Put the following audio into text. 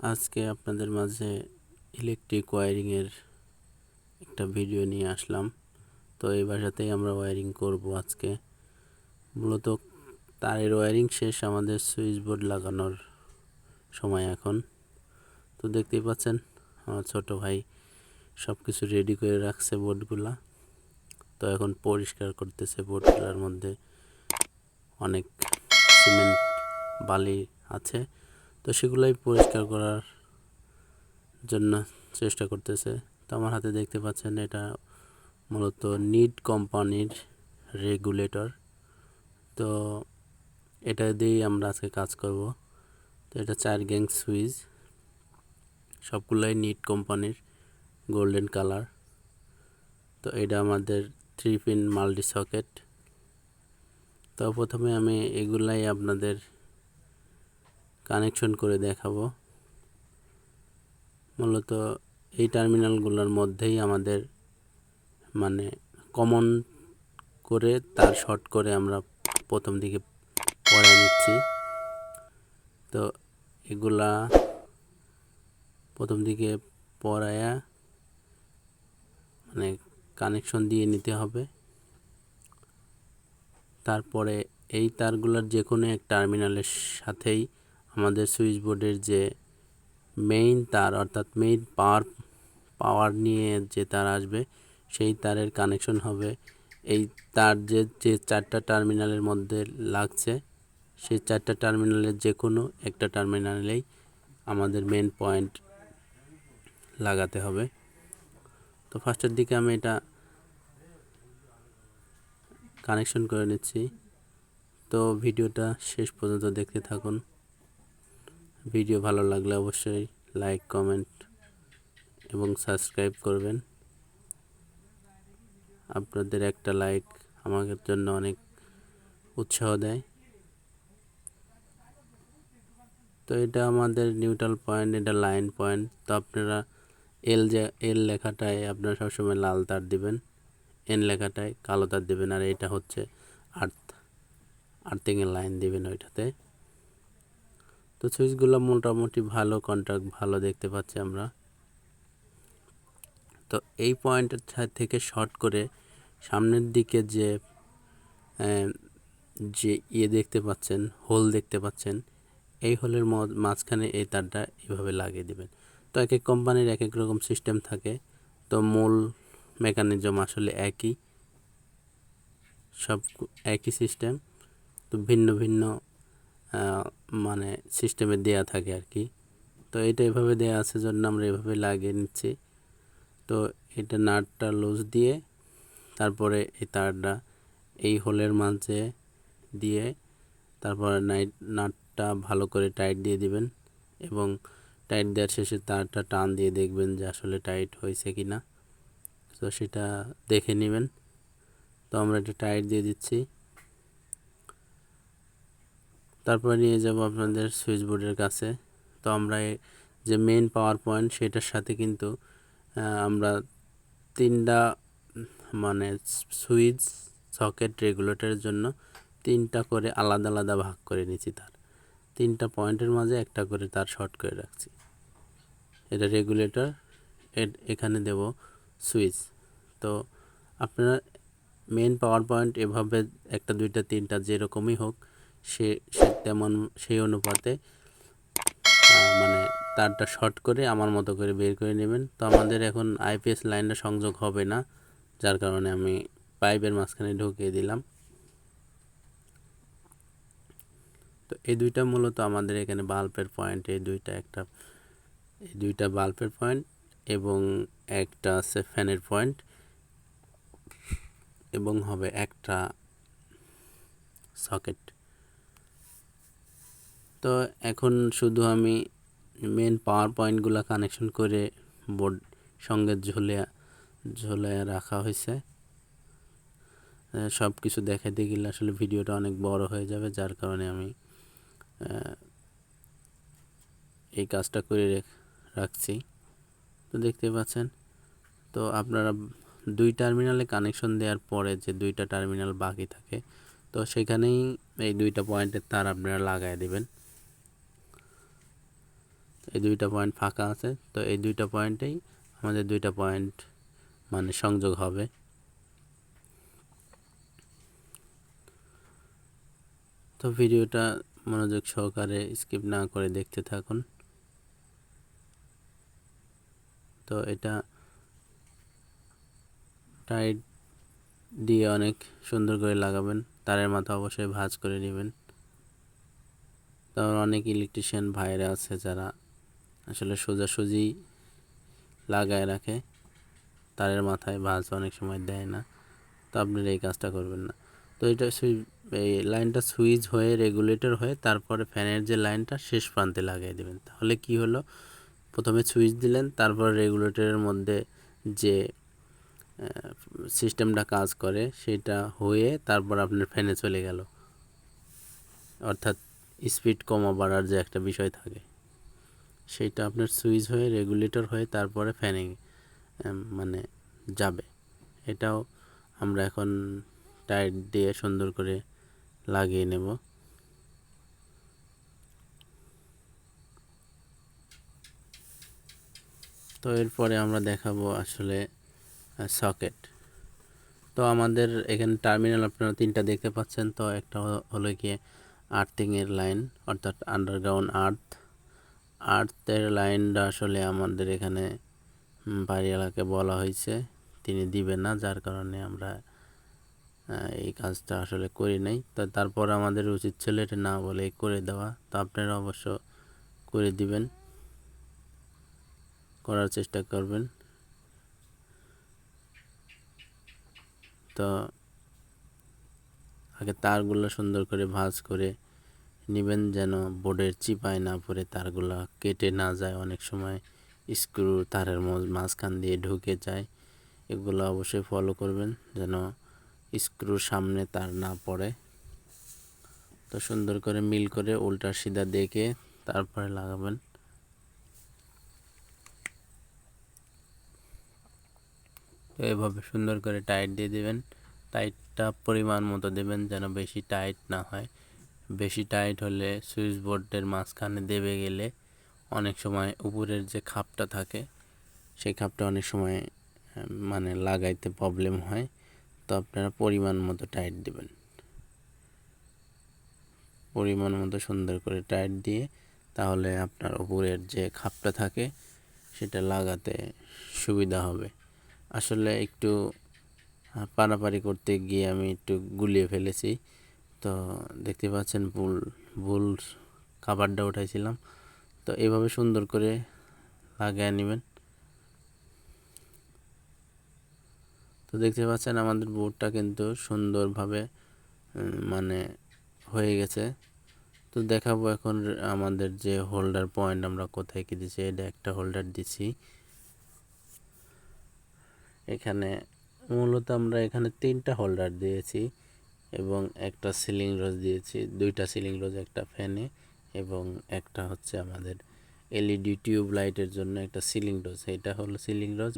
আজকে আপনাদের মাঝে ইলেকট্রিক ওয়্যারিংয়ের একটা ভিডিও নিয়ে আসলাম। তো এই বাসাতেই আমরা ওয়্যারিং করব আজকে। মূলত তারের ওয়্যারিং শেষ, আমাদের সুইচ বোর্ড লাগানোর সময় এখন। তো দেখতেই পাচ্ছেন আমার ছোট ভাই সব কিছু রেডি করে রাখছে বোর্ডগুলা। তো এখন পরিষ্কার করতেছে। বোর্ডগুলোর মধ্যে অনেক সিমেন্ট বালি আছে, তো সেগুলাই পরিষ্কার করার জন্য চেষ্টা করতেছে। তো আমার হাতে দেখতে পাচ্ছেন এটা মূলত নিড কোম্পানির রেগুলেটর। তো এটা দিয়েই আমরা আজকে কাজ করব। তো এটা 4 গ্যাং সুইচ, সবগুলাই নিড কোম্পানির, গোল্ডেন কালার। তো এটা আমাদের 3 পিন মাল্টি সকেট। তো প্রথমে আমি এগুলাই আপনাদের কানেকশন করে দেখাবো। মূলত এই টার্মিনালগুলোর মধ্যেই আমাদের মানে কমন করে তার শর্ট করে আমরা প্রথম দিকে পরে নিচ্ছি। তো এগুলা প্রথম দিকে পরায়া মানে কানেকশন দিয়ে নিতে হবে। তারপরে এই তারগুলোর যে কোনো এক টার্মিনালের সাথেই আমাদের সুইচ বোর্ডের যে মেইন তার, অর্থাৎ মেইন পাওয়ার নিয়ে যে তার আসবে, সেই তারের কানেকশন হবে। এই তার যে 4টা টার্মিনালের মধ্যে লাগছে, সেই 4টা টার্মিনালের যে কোনো একটা টার্মিনালেই আমাদের মেন পয়েন্ট লাগাতে হবে। তো ফার্স্টের দিকে আমি এটা কানেকশন করে নিচ্ছি। তো ভিডিওটা শেষ পর্যন্ত দেখতে থাকুন। ভিডিও ভালো লাগলে অবশ্যই লাইক, কমেন্ট এবং সাবস্ক্রাইব করবেন। আপনাদের একটা লাইক আমাদের জন্য অনেক উৎসাহ দেয়। তো এটা আমাদের নিউট্রাল পয়েন্ট, এটা লাইন পয়েন্ট। তো আপনারা এল লেখাটায় আপনারা সবসময় লাল তার দিবেন, এন লেখাটায় কালো তার দিবেন, আর এটা হচ্ছে আর্থিংয়ের লাইন দিবেন ওইটাতে। তো সুইচগুলো মোটামুটি ভালো, কন্ট্যাক্ট ভালো দেখতে পাচ্ছি আমরা। তো এই পয়েন্টের থেকে শর্ট করে সামনের দিকে যে দেখতে পাচ্ছেন, হোল দেখতে পাচ্ছেন, এই হোলের মাঝখানে এই তারটা এইভাবে লাগিয়ে দেবেন। তো এক এক কোম্পানির এক এক রকম সিস্টেম থাকে। তো মূল মেকানিজম আসলে একই, সব একই সিস্টেম। তো ভিন্ন ভিন্ন মানে সিস্টেমে দেয়া থাকে আর কি। তো এটা এভাবে দেয়া আছে জন্য আমরা এভাবে লাগিয়ে নিচ্ছি। তো এটা নাটটা লুজ দিয়ে তারপরে এই তারটা এই হোলের মাঝে দিয়ে তারপরে নাটটা ভালো করে টাইট দিয়ে দিবেন, এবং টাইট দেওয়ার শেষে তারটা টান দিয়ে দেখবেন যে আসলে টাইট হয়েছে কি না। তো সেটা দেখে নেবেন। তো আমরা এটা টাইট দিয়ে দিচ্ছি। তারপরে নিয়ে যাব আপনাদের সুইচ বোর্ডের কাছে। তো আমরা যে মেইন পাওয়ার পয়েন্ট, সেটার সাথে কিন্তু আমরা 3টা মানে সুইচ সকেট রেগুলেটরের জন্য 3টা করে আলাদা আলাদা ভাগ করে নিচ্ছি। তার 3টা পয়েন্টের মাঝে একটা করে তার শর্ট করে রাখছি। এটা রেগুলেটর, এখানে দেব সুইচ। তো আপনারা মেইন পাওয়ার পয়েন্ট এভাবে 1টা 2টা 3টা যেরকমই হোক, সে তেমন সেই অনুপাতে মানে তারটা শর্ট করে আমার মতো করে বের করে নেবেন। তো আমাদের এখন আইপিএস লাইনটা সংযোগ হবে না, যার কারণে আমি পাইপের মাঝখানে ঢুকিয়ে দিলাম। তো এই দুইটা মূলত আমাদের এখানে বাল্বের পয়েন্ট, এই দুইটা বাল্বের পয়েন্ট, এবং একটা আছে ফ্যানের পয়েন্ট, এবং হবে একটা সকেট। তো এখন শুধু আমি মেন পাওয়ার পয়েন্টগুলো কানেকশন করে বোর্ড সঙ্গে ঝুলিয়ে রাখা হয়েছে। সব কিছু দেখাতে গেলে আসলে ভিডিওটা অনেক বড় হয়ে যাবে, যার কারণে আমি এই কাজটা করে রাখছি। তো দেখতে পাচ্ছেন। তো আপনারা 2 টার্মিনালে কানেকশন দেওয়ার পরে যে 2টা টার্মিনাল বাকি থাকে, তো সেখানেই এই 2টা পয়েন্টের তার আপনারা লাগাই দেবেন। এই দুইটা পয়েন্ট ফাঁকা আছে, তো এই দুইটা পয়েন্টেই আমাদের দুইটা পয়েন্ট মানে সংযোগ হবে। তো ভিডিওটা মনোযোগ সহকারে স্কিপ না করে দেখতে থাকুন। তো এটা টাইট দিয়ে অনেক সুন্দর করে লাগাবেন, তারের মাথা অবশ্যই ভাঁজ করে নেবেন। তারপর অনেক ইলেকট্রিশিয়ান ভাইরা আছে যারা আসলে সোজাসুজি লাগায় রাখে, তারের মাথায় ভাঁজ অনেক সময় দেয় না, তো আপনারা এই কাজটা করবেন না। তো এটা এই লাইনটা সুইচ হয়ে রেগুলেটর হয়ে তারপরে ফ্যানের যে লাইনটা শেষ প্রান্তে লাগিয়ে দেবেন। তাহলে কি হলো, প্রথমে সুইচ দিলেন, তারপর রেগুলেটরের মধ্যে যে সিস্টেমটা কাজ করে সেটা হয়ে তারপর আপনার ফ্যানে চলে গেল, অর্থাৎ স্পিড কমা বাড়ার যে একটা বিষয় থাকে সেইটা আপনার সুইচ হয়ে রেগুলেটর হয়ে তারপরে ফ্যানে মানে যাবে। এটাও আমরা এখন টাইট দিয়ে সুন্দর করে লাগিয়ে নেব। তো এরপরে আমরা দেখাবো আসলে সকেট। তো আমাদের এখানে টার্মিনাল আপনারা তিনটা দেখতে পাচ্ছেন। তো একটা হলো গিয়ে আর্থিংয়ের লাইন, অর্থাৎ আন্ডারগ্রাউন্ড আর্থের লাইনটা আসলে আমাদের এখানে বাড়িওয়ালাকে বলা হয়েছে, তিনি দিবেন না, যার কারণে আমরা এই কাজটা আসলে করি নাই। তো তারপর আমাদের উচিত ছিল এটা না বলে করে দেওয়া। তো আপনারা অবশ্য করে দিবেন, করার চেষ্টা করবেন। তো আগে তারগুলো সুন্দর করে ভাঁজ করে নেবেন, যেন বোর্ডের চিপায় না পড়ে তারগুলো কেটে না যায়। অনেক সময় স্ক্রু তারের মাঝখান দিয়ে ঢুকে যায়, এগুলো অবশ্যই ফলো করবেন যেন স্ক্রুর সামনে তার না পড়ে। তো সুন্দর করে মিল করে উল্টা সিধা দেখে তারপরে লাগাবেন। তো এভাবে সুন্দর করে টাইট দিয়ে দেবেন। টাইটটা পরিমাণ মতো দেবেন, যেন বেশি টাইট না হয়। বেশি টাইট হলে সুইচ বোর্ডের মাঝখানে দেবে গেলে অনেক সময় উপরের যে খাপটা থাকে সেই খাপটা অনেক সময় মানে লাগাইতে প্রবলেম হয়। তো আপনারা পরিমাণ মতো টাইট দেবেন, পরিমাণ মতো সুন্দর করে টাইট দিয়ে তাহলে আপনার উপরের যে খাপটা থাকে সেটা লাগাতে সুবিধা হবে। আসলে একটু পারাপারি করতে গিয়ে আমি একটু গুলিয়ে ফেলেছি, তো দেখতে পাচ্ছেন ভুল খাবারটা উঠাইছিলাম। তো এইভাবে সুন্দর করে লাগিয়ে নেবেন। তো দেখতে পাচ্ছেন আমাদের বোর্ডটা কিন্তু সুন্দরভাবে মানে হয়ে গেছে। তো দেখাবো এখন আমাদের যে হোল্ডার পয়েন্ট আমরা কোথায় কি দিচ্ছি। এটা একটা হোল্ডার দিছি এখানে, মূলত আমরা এখানে তিনটা হোল্ডার দিয়েছি এবং একটা সিলিং রোজ দিয়েছি, দুইটা সিলিং রোজ একটা ফ্যানে এবং একটা হচ্ছে আমাদের এলইডি টিউব লাইটের জন্য একটা সিলিং রোজ। এটা হলো সিলিং রোজ।